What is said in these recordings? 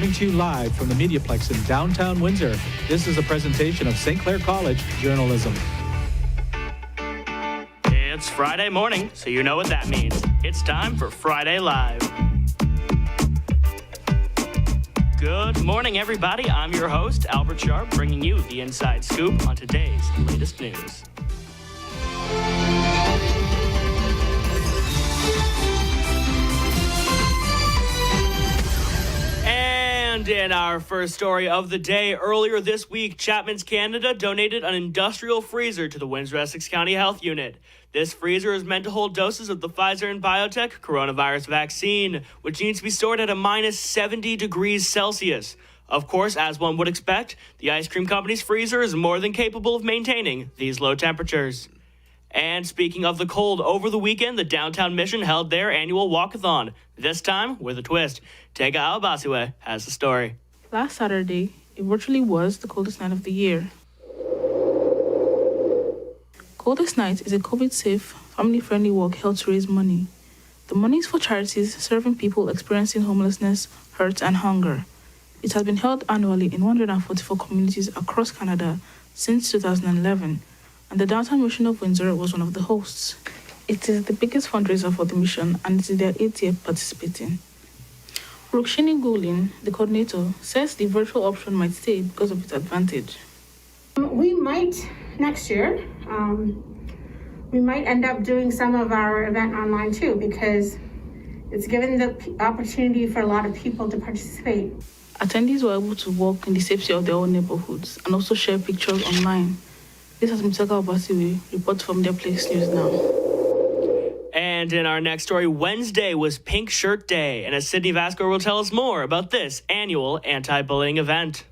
coming to you live from the MediaPlex in downtown Windsor. This is a presentation of St. Clair College Journalism. It's Friday morning, so you know what that means. It's time for Friday Live. Good morning, everybody. I'm your host, Albert Sharp, bringing you the inside scoop on today's latest news. And in our first story of the day, earlier this week, Chapman's Canada donated an industrial freezer to the Windsor-Essex County Health Unit. This freezer is meant to hold doses of the Pfizer and BioNTech coronavirus vaccine, which needs to be stored at a minus 70 degrees Celsius. Of course, as one would expect, the ice cream company's freezer is more than capable of maintaining these low temperatures. And speaking of the cold, over the weekend, the Downtown Mission held their annual walkathon, this time with a twist. Tega Albasiwe has the story. Last Saturday, it virtually was the coldest night of the year. Coldest Night is a COVID-safe, family-friendly walk held to raise money. The money is for charities serving people experiencing homelessness, hurt, and hunger. It has been held annually in 144 communities across Canada since 2011, and the Downtown Mission of Windsor was one of the hosts. It is the biggest fundraiser for the mission, and it is their 8th year participating. Rukshini Gulin, the coordinator, says the virtual option might stay because of its advantage. We might next year. We might end up doing some of our event online too, because it's given the opportunity for a lot of people to participate. Attendees were able to walk in the safety of their own neighborhoods and also share pictures online. This has been Tega Albasiwe, report from MediaPlex News Now. And in our next story, Wednesday was Pink Shirt Day, and as Sydney Vasco will tell us more about this annual anti-bullying event.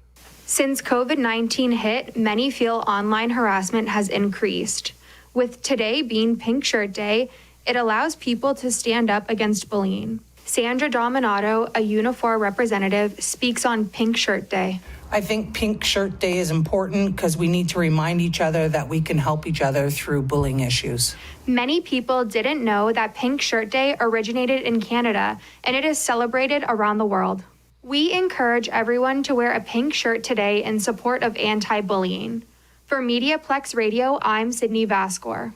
Since COVID-19 hit, many feel online harassment has increased. With today being Pink Shirt Day, it allows people to stand up against bullying. Sandra Dominato, a Unifor representative, speaks on Pink Shirt Day. I think Pink Shirt Day is important because we need to remind each other that we can help each other through bullying issues. Many people didn't know that Pink Shirt Day originated in Canada, and it is celebrated around the world. We encourage everyone to wear a pink shirt today in support of anti-bullying. For MediaPlex Radio, I'm Sydney Vascor.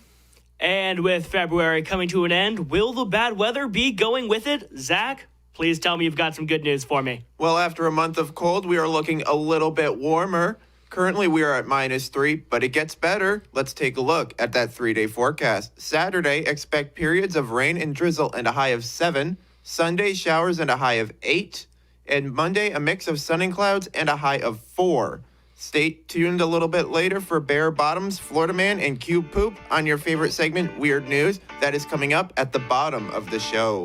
And with February coming to an end, will the bad weather be going with it? Zach, please tell me you've got some good news for me. Well, after a month of cold, we are looking a little bit warmer. Currently, we are at -3, but it gets better. Let's take a look at that 3-day forecast. Saturday, expect periods of rain and drizzle and a high of 7. Sunday, showers and a high of 8. And Monday, a mix of sun and clouds and a high of 4. Stay tuned a little bit later for Bare Bottoms, Florida Man, and Cube Poop on your favorite segment, Weird News. That is coming up at the bottom of the show.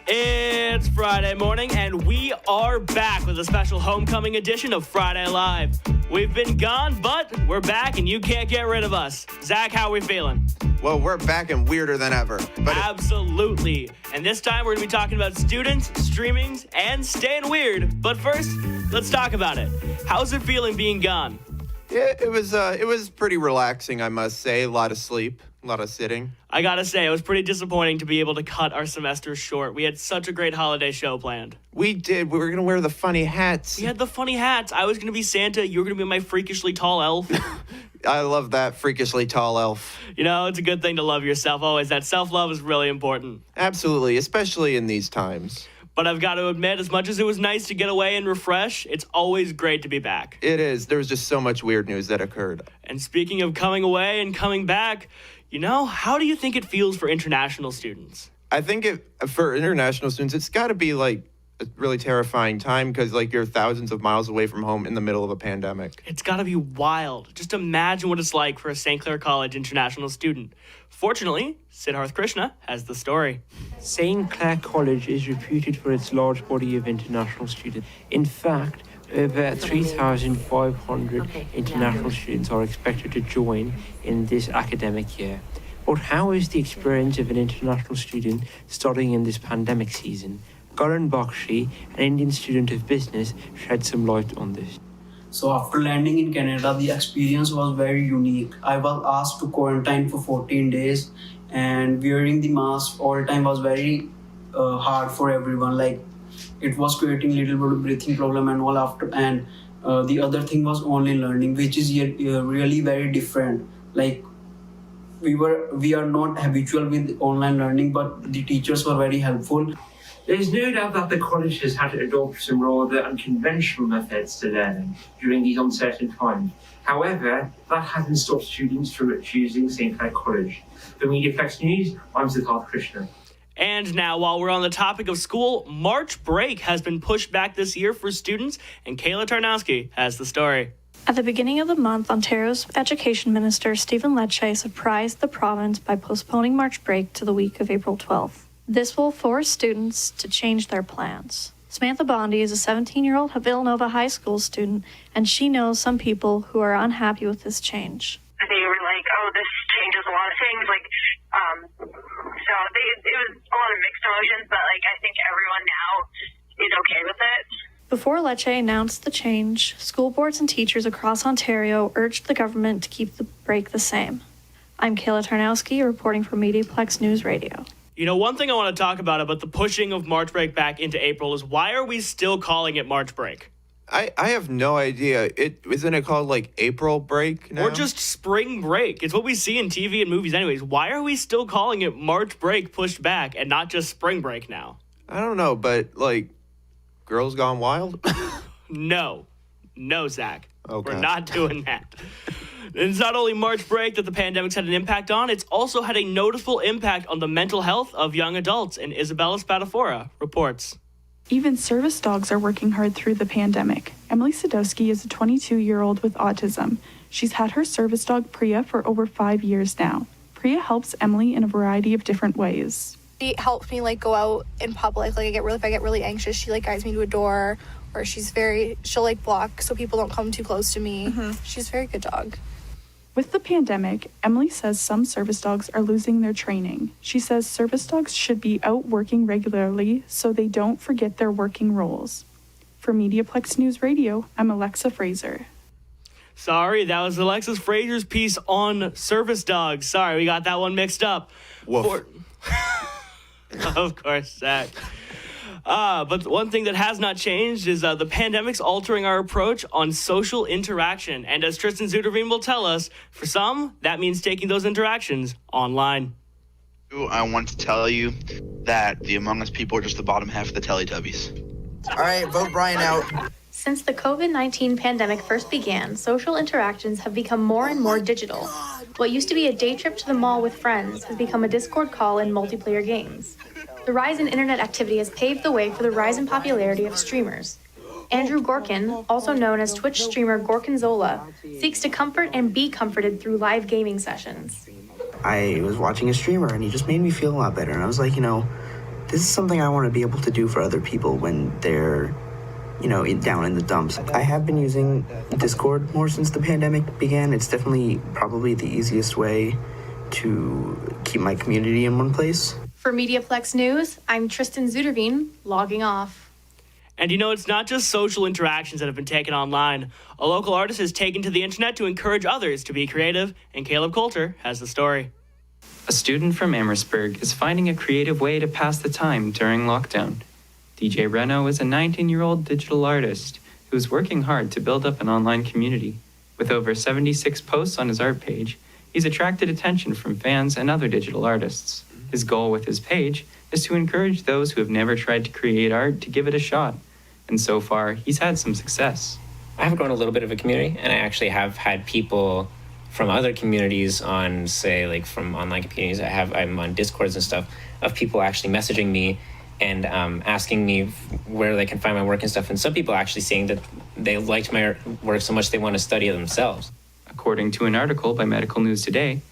It's Friday morning, and we are back with a special homecoming edition of Friday Live. We've been gone, but we're back, and you can't get rid of us. Zach, how are we feeling? Well, we're back and weirder than ever. Absolutely. And this time we're going to be talking about students, streamings, and staying weird. But first, let's talk about it. How's it feeling being gone? Yeah, it was pretty relaxing, I must say. A lot of sleep, a lot of sitting. I gotta say, it was pretty disappointing to be able to cut our semester short. We had such a great holiday show planned. We did. We were going to wear the funny hats. We had the funny hats. I was going to be Santa. You were going to be my freakishly tall elf. I love that freakishly tall elf. You know, it's a good thing to love yourself always. That self-love is really important. Absolutely, especially in these times. But I've got to admit, as much as it was nice to get away and refresh, it's always great to be back. It is. There was just so much weird news that occurred. And speaking of coming away and coming back, you know, how do you think it feels for international students? I think for international students, it's got to be like a really terrifying time because like you're thousands of miles away from home in the middle of a pandemic. It's got to be wild. Just imagine what it's like for a St. Clair College international student. Fortunately, Siddharth Krishna has the story. St. Clair College is reputed for its large body of international students. In fact, over 3,500 international students are expected to join in this academic year. But how is the experience of an international student studying in this pandemic season? Karan Bakshi, an Indian student of business, shed some light on this. So after landing in Canada, the experience was very unique. I was asked to quarantine for 14 days and wearing the mask all the time was very hard for everyone. Like it was creating little bit of breathing problem and all after. And the other thing was online learning, which is really very different. Like we are not habitual with online learning, but the teachers were very helpful. There's no doubt that the college has had to adopt some rather unconventional methods to learning during these uncertain times. However, that hasn't stopped students from choosing St. Clair College. For MediaPlex News, I'm Siddharth Krishna. And now, while we're on the topic of school, March break has been pushed back this year for students, and Kayla Tarnowski has the story. At the beginning of the month, Ontario's Education Minister Stephen Lecce surprised the province by postponing March break to the week of April 12th. This will force students to change their plans. Samantha Bondi is a 17-year-old Villanova High School student, and she knows some people who are unhappy with this change. They were like, oh, this changes a lot of things. So it was a lot of mixed emotions, but I think everyone now is okay with it. Before Lecce announced the change, school boards and teachers across Ontario urged the government to keep the break the same. I'm Kayla Tarnowski, reporting for MediaPlex News Radio. You know, one thing I want to talk about the pushing of March break back into April is why are we still calling it March break? I have no idea. Isn't it called April break now? Or just spring break. It's what we see in TV and movies anyways. Why are we still calling it March break pushed back and not just spring break now? I don't know, but Girls Gone Wild? No, Zach. Okay. We're not doing that. It's not only March break that the pandemic's had an impact on, it's also had a noticeable impact on the mental health of young adults, and Isabella Spadafora reports. Even service dogs are working hard through the pandemic. Emily Sadowski is a 22-year-old with autism. She's had her service dog, Priya, for over 5 years now. Priya helps Emily in a variety of different ways. She helps me go out in public. If I get really anxious, she guides me to a door, or she'll block so people don't come too close to me. Mm-hmm. She's a very good dog. With the pandemic, Emily says some service dogs are losing their training. She says service dogs should be out working regularly so they don't forget their working roles. For MediaPlex News Radio, I'm Alexa Fraser. Sorry, that was Alexis Fraser's piece on service dogs. Sorry, we got that one mixed up. Woof. Of course, Zach. But one thing that has not changed is the pandemic's altering our approach on social interaction. And as Tristan Zuderveen will tell us, for some, that means taking those interactions online. I want to tell you that the Among Us people are just the bottom half of the Teletubbies. All right, vote Brian out. Since the COVID-19 pandemic first began, social interactions have become more and more digital. What used to be a day trip to the mall with friends has become a Discord call in multiplayer games. The rise in internet activity has paved the way for the rise in popularity of streamers. Andrew Gorkin, also known as Twitch streamer Gorkinzola, seeks to comfort and be comforted through live gaming sessions. I was watching a streamer and he just made me feel a lot better. And I was like, this is something I want to be able to do for other people when they're, down in the dumps. I have been using Discord more since the pandemic began. It's definitely probably the easiest way to keep my community in one place. For MediaPlex News, I'm Tristan Zuderveen, logging off. And it's not just social interactions that have been taken online. A local artist has taken to the internet to encourage others to be creative, and Caleb Coulter has the story. A student from Amherstburg is finding a creative way to pass the time during lockdown. DJ Reno is a 19-year-old digital artist who is working hard to build up an online community. With over 76 posts on his art page, he's attracted attention from fans and other digital artists. His goal with his page is to encourage those who have never tried to create art to give it a shot. And so far, he's had some success. I have grown a little bit of a community, and I actually have had people from other communities on, say, from online communities. I'm on Discords and stuff, of people actually messaging me and asking me where they can find my work and stuff. And some people actually saying that they liked my work so much they want to study it themselves. According to an article by Medical News Today,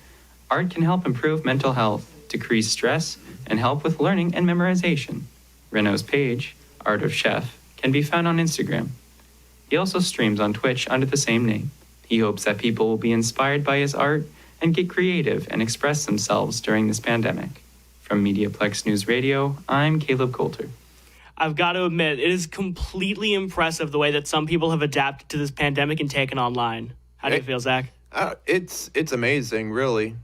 art can help improve mental health, decrease stress, and help with learning and memorization. Reno's page, Art of Chef, can be found on Instagram. He also streams on Twitch under the same name. He hopes that people will be inspired by his art and get creative and express themselves during this pandemic. From MediaPlex News Radio, I'm Caleb Coulter. I've got to admit, it is completely impressive the way that some people have adapted to this pandemic and taken online. How do you feel, Zach? It's amazing, really.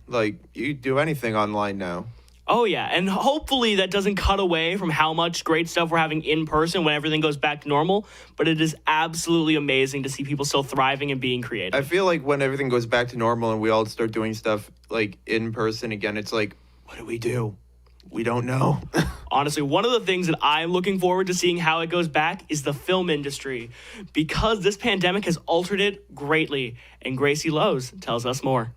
You do anything online now. Oh, yeah. And hopefully that doesn't cut away from how much great stuff we're having in person when everything goes back to normal. But it is absolutely amazing to see people still thriving and being creative. I feel like when everything goes back to normal and we all start doing stuff like in person again, it's like, what do we do? We don't know. Honestly, one of the things that I'm looking forward to seeing how it goes back is the film industry, because this pandemic has altered it greatly. And Gracie Lowe's tells us more.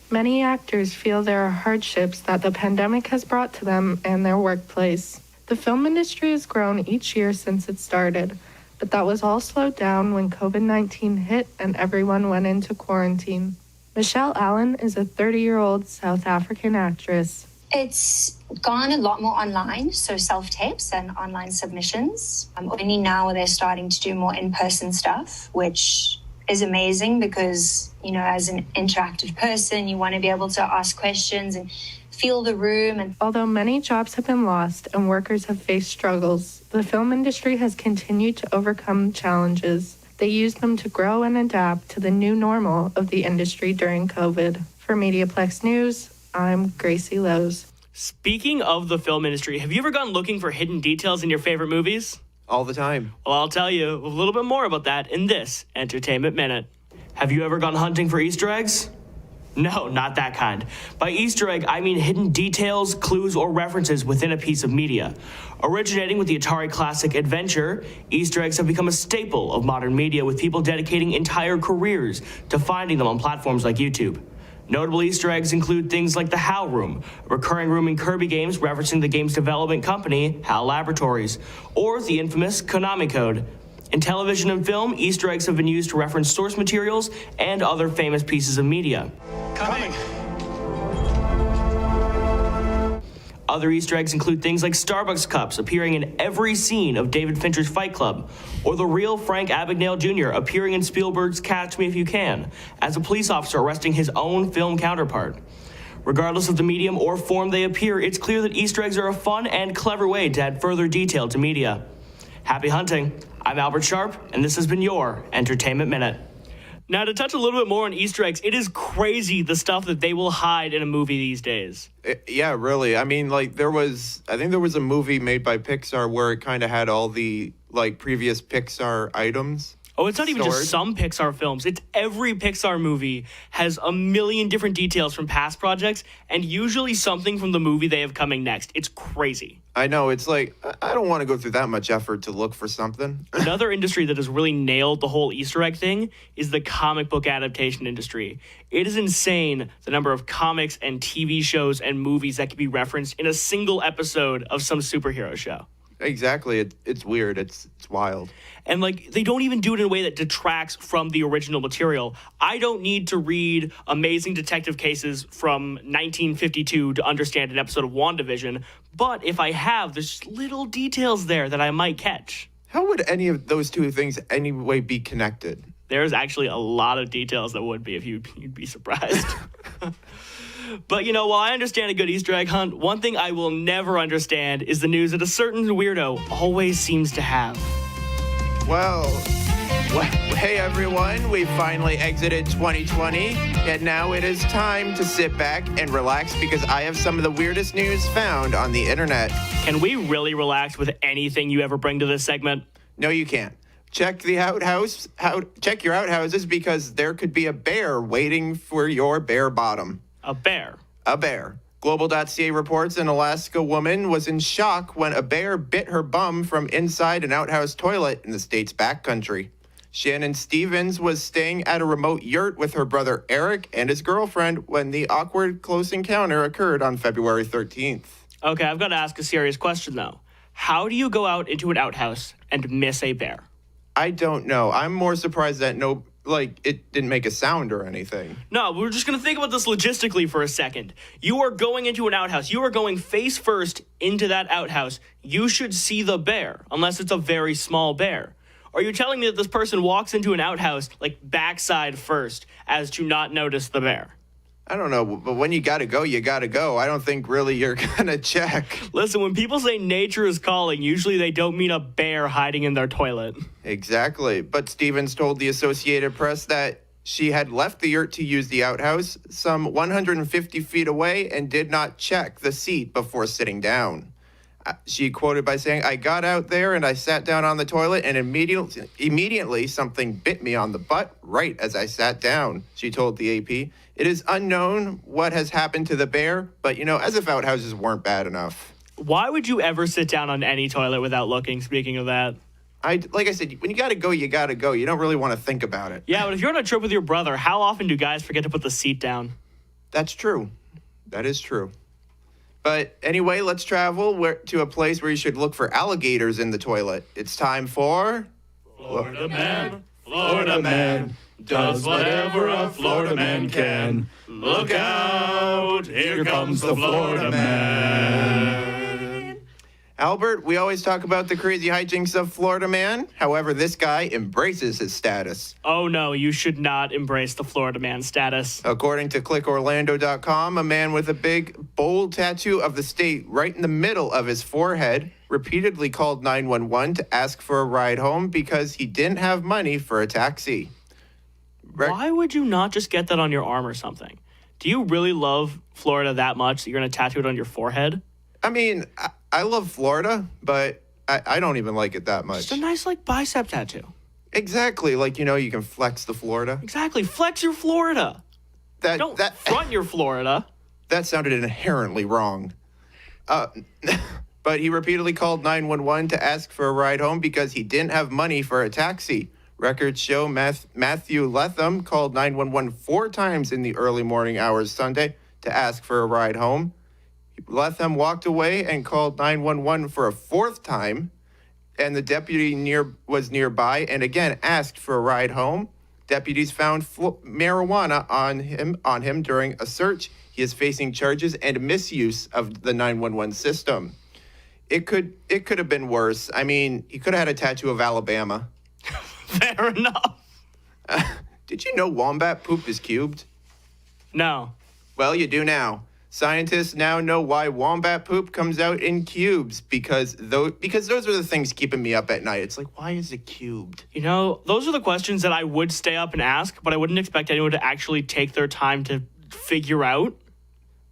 Many actors feel there are hardships that the pandemic has brought to them and their workplace. The film industry has grown each year since it started, but that was all slowed down when COVID-19 hit and everyone went into quarantine. Michelle Allen is a 30-year-old South African actress. It's gone a lot more online, so self-tapes and online submissions. Only now they're starting to do more in-person stuff, which is amazing because, you know, as an interactive person, you want to be able to ask questions and feel the room. And although many jobs have been lost and workers have faced struggles, the film industry has continued to overcome challenges. They use them to grow and adapt to the new normal of the industry during COVID. For MediaPlex News, I'm Gracie Lowe's. Speaking of the film industry, have you ever gone looking for hidden details in your favorite movies? All the time. Well, I'll tell you a little bit more about that in this Entertainment Minute. Have you ever gone hunting for Easter eggs? No, not that kind. By Easter egg, I mean hidden details, clues, or references within a piece of media. Originating with the Atari classic Adventure, Easter eggs have become a staple of modern media, with people dedicating entire careers to finding them on platforms like YouTube. Notable Easter eggs include things like the HAL Room, a recurring room in Kirby games referencing the game's development company, HAL Laboratories, or the infamous Konami Code. In television and film, Easter eggs have been used to reference source materials and other famous pieces of media. Coming. Other Easter eggs include things like Starbucks cups appearing in every scene of David Fincher's Fight Club, or the real Frank Abagnale Jr. appearing in Spielberg's Catch Me If You Can, as a police officer arresting his own film counterpart. Regardless of the medium or form they appear, it's clear that Easter eggs are a fun and clever way to add further detail to media. Happy hunting. I'm Albert Sharp, and this has been your Entertainment Minute. Now, to touch a little bit more on Easter eggs, it is crazy the stuff that they will hide in a movie these days. Yeah, really. I mean, like, I think there was a movie made by Pixar where it kind of had all the, like, previous Pixar items. Oh, it's not even stored. just some Pixar films. It's every Pixar movie has a million different details from past projects, and usually something from the movie they have coming next. It's crazy. I know. It's like, I don't want to go through that much effort to look for something. Another industry that has really nailed the whole Easter egg thing is the comic book adaptation industry. It is insane the number of comics and TV shows and movies that can be referenced in a single episode of some superhero show. Exactly. It's weird. It's wild. And, like, they don't even do it in a way that detracts from the original material. I don't need to read Amazing Detective Cases from 1952 to understand an episode of WandaVision, but if I have, there's little details there that I might catch. How would any of those two things anyway be connected? There's actually a lot of details that would be if you'd be surprised. But, you know, while I understand a good Easter egg hunt, one thing I will never understand is the news that a certain weirdo always seems to have. Well, hey everyone, we've finally exited 2020, and now it is time to sit back and relax because I have some of the weirdest news found on the internet. Can we really relax with anything you ever bring to this segment? No, you can't. Check the outhouse. Check your outhouses because there could be a bear waiting for your bare bottom. A bear? A bear. Global.ca reports an Alaska woman was in shock when a bear bit her bum from inside an outhouse toilet in the state's backcountry. Shannon Stevens was staying at a remote yurt with her brother Eric and his girlfriend when the awkward close encounter occurred on February 13th. Okay, I've got to ask a serious question, though. How do you go out into an outhouse and miss a bear? I don't know. I'm more surprised that it didn't make a sound or anything. No, we're just going to think about this logistically for a second. You are going into an outhouse. You are going face first into that outhouse. You should see the bear, unless it's a very small bear. Are you telling me that this person walks into an outhouse, like, backside first, as to not notice the bear? I don't know, but when you gotta go, you gotta go. I don't think really you're gonna check. Listen, when people say nature is calling, usually they don't mean a bear hiding in their toilet. Exactly. But Stevens told the Associated Press that She had left the yurt to use the outhouse some 150 feet away and did not check the seat before sitting down. She quoted by saying, "I got out there and I sat down on the toilet and immediately something bit me on the butt right as I sat down," she told the AP. It is unknown what has happened to the bear, but, as if outhouses weren't bad enough. Why would you ever sit down on any toilet without looking, speaking of that? Like I said, when you gotta go, you gotta go. You don't really want to think about it. Yeah, but if you're on a trip with your brother, how often do guys forget to put the seat down? That's true. That is true. But anyway, let's travel to a place where you should look for alligators in the toilet. It's time for... Florida man, does whatever a Florida man can. Look out, here comes the Florida man. Albert, we always talk about the crazy hijinks of Florida man. However, this guy embraces his status. Oh no, you should not embrace the Florida man status. According to clickorlando.com, a man with a big, bold tattoo of the state right in the middle of his forehead repeatedly called 911 to ask for a ride home because he didn't have money for a taxi. Why would you not just get that on your arm or something? Do you really love Florida that much that you're going to tattoo it on your forehead? I mean, I love Florida, but I don't even like it that much. Just a nice, bicep tattoo. Exactly. You can flex the Florida. Exactly. Flex your Florida. Don't front your Florida. That sounded inherently wrong. But he repeatedly called 911 to ask for a ride home because he didn't have money for a taxi. Records show Matthew Letham called 911 4 times in the early morning hours Sunday to ask for a ride home. Letham walked away and called 911 for a 4th time, and the deputy was nearby and again asked for a ride home. Deputies found marijuana on him during a search. He is facing charges and misuse of the 911 system. It could have been worse. I mean, he could have had a tattoo of Alabama. Fair enough. Did you know Wombat Poop is cubed? No. Well, you do now. Scientists now know why Wombat Poop comes out in cubes because those are the things keeping me up at night. It's like, why is it cubed? Those are the questions that I would stay up and ask, but I wouldn't expect anyone to actually take their time to figure out.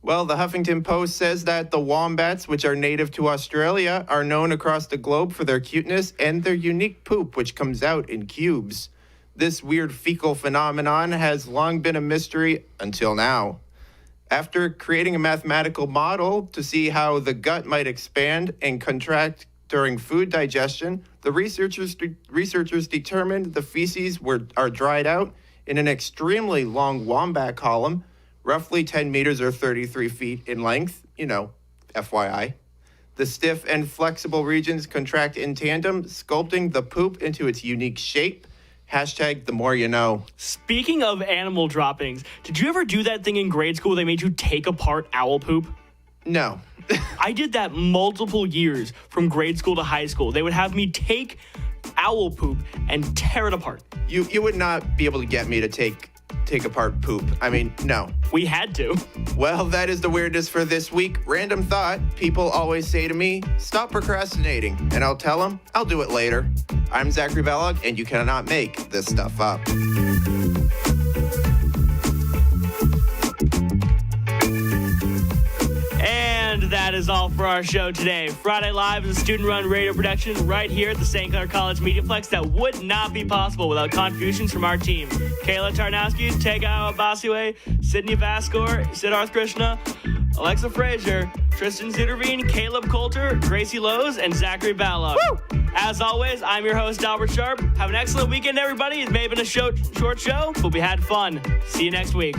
Well, the Huffington Post says that the wombats, which are native to Australia, are known across the globe for their cuteness and their unique poop, which comes out in cubes. This weird fecal phenomenon has long been a mystery until now. After creating a mathematical model to see how the gut might expand and contract during food digestion, the researchers determined the feces are dried out in an extremely long wombat column, roughly 10 meters or 33 feet in length, FYI. The stiff and flexible regions contract in tandem, sculpting the poop into its unique shape. # the more you know. Speaking of animal droppings, did you ever do that thing in grade school where they made you take apart owl poop? No. I did that multiple years from grade school to high school. They would have me take owl poop and tear it apart. You would not be able to get me to take apart poop. I mean, no. We had to. Well, that is the weirdness for this week. Random thought. People always say to me, stop procrastinating. And I'll tell them, I'll do it later. I'm Zachary Bellog, and you cannot make this stuff up. And that is all for our show today. Friday Live is a student-run radio production right here at the St. Clair College MediaPlex that would not be possible without contributions from our team. Kayla Tarnowski, Tegawa Basiwe, Sydney Vascor, Siddharth Krishna, Alexa Frazier, Tristan Zuderveen, Caleb Coulter, Gracie Lowe's, and Zachary Ballog. As always, I'm your host, Albert Sharp. Have an excellent weekend, everybody. It may have been a short show, but we had fun. See you next week.